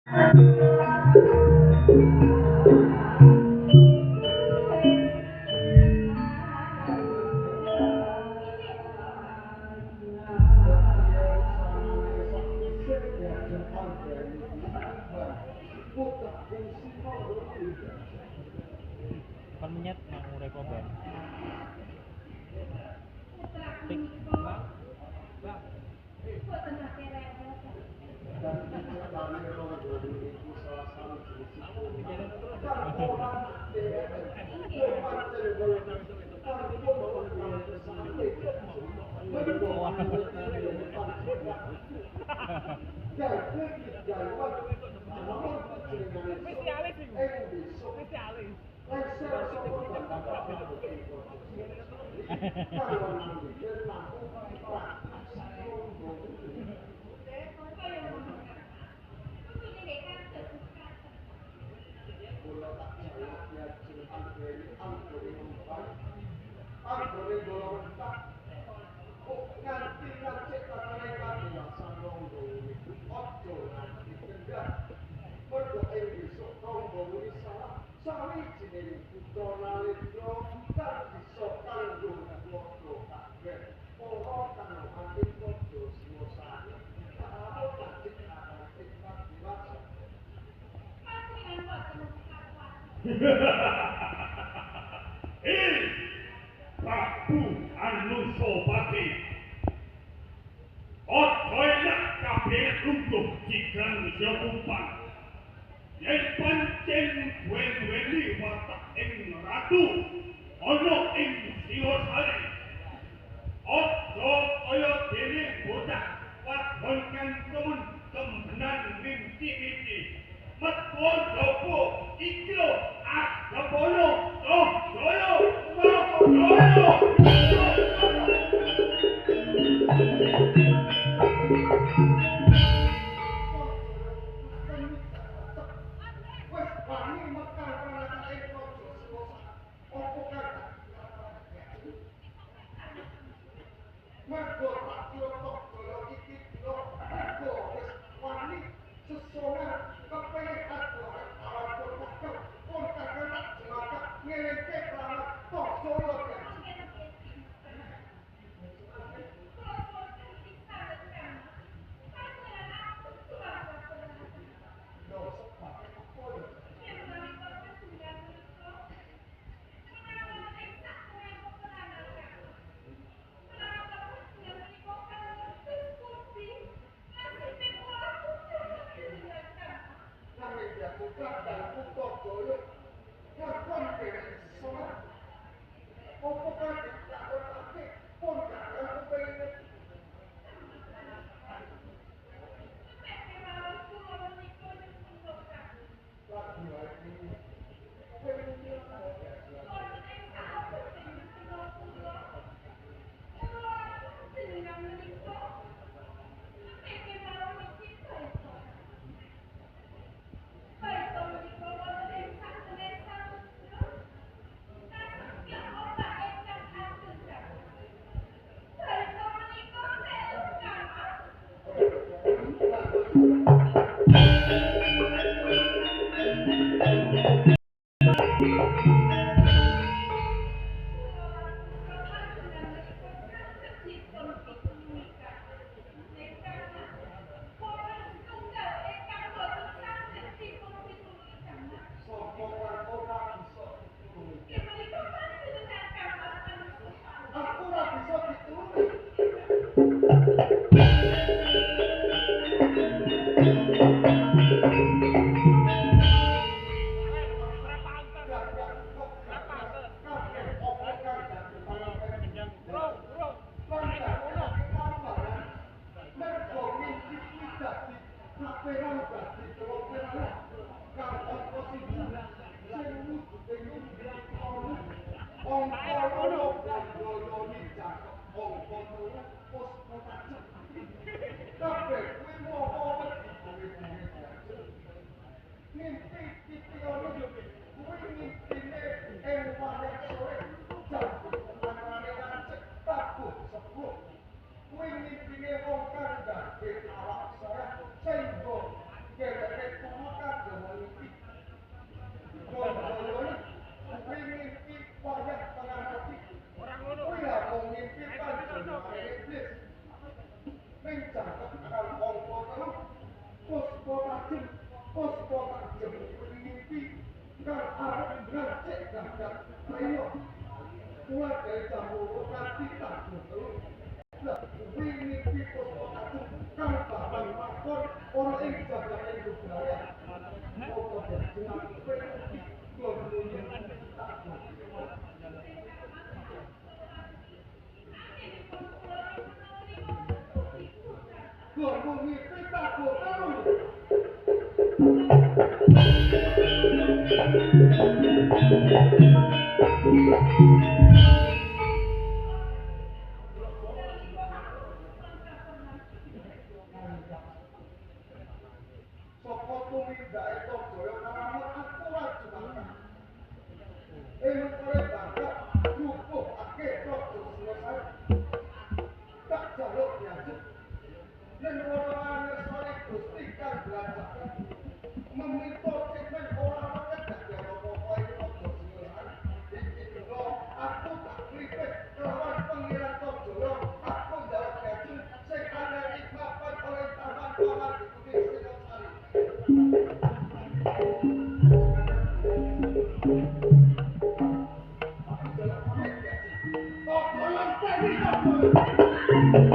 Kon menyet nang rekoben. Tik. Prabu Anusapati. Otoilah kabeh lungguh jikran Yakuban. Yen pancen duwe-duweni watak ing ratu ana ing Singosari. Ojo kaya dene bocah wadon kang temen kembenan mimpi-mimpi. Metko jopo iki lho Agapana oh jaya jaya. kacung pos potak jemput mimpi kan arep ngecek gagak ayo mulai dari jam 2 nanti tak betul lah mimpi pos potak kan bakal makon orang yang jaga itu budaya foto dengan mimpi kemudian tak betul ngomongin kita tahu. Sokot tumindak itu boyo karena aku wajib makan. Mulai bangga cukup akeh kok selesai. Tak jaluk diajak. Dan orang-orang sore Gusti kan belajar meminta cemen orang menegak ya apa-apa itu ojo silahan iki lho aku tak kripik lawan pengiran Tojoyo aku jawab gajung sing ana ikhlapan oleh taman paman ikuti Singosari aku jalan pamit gajung Tojoyo tadi Tojoyo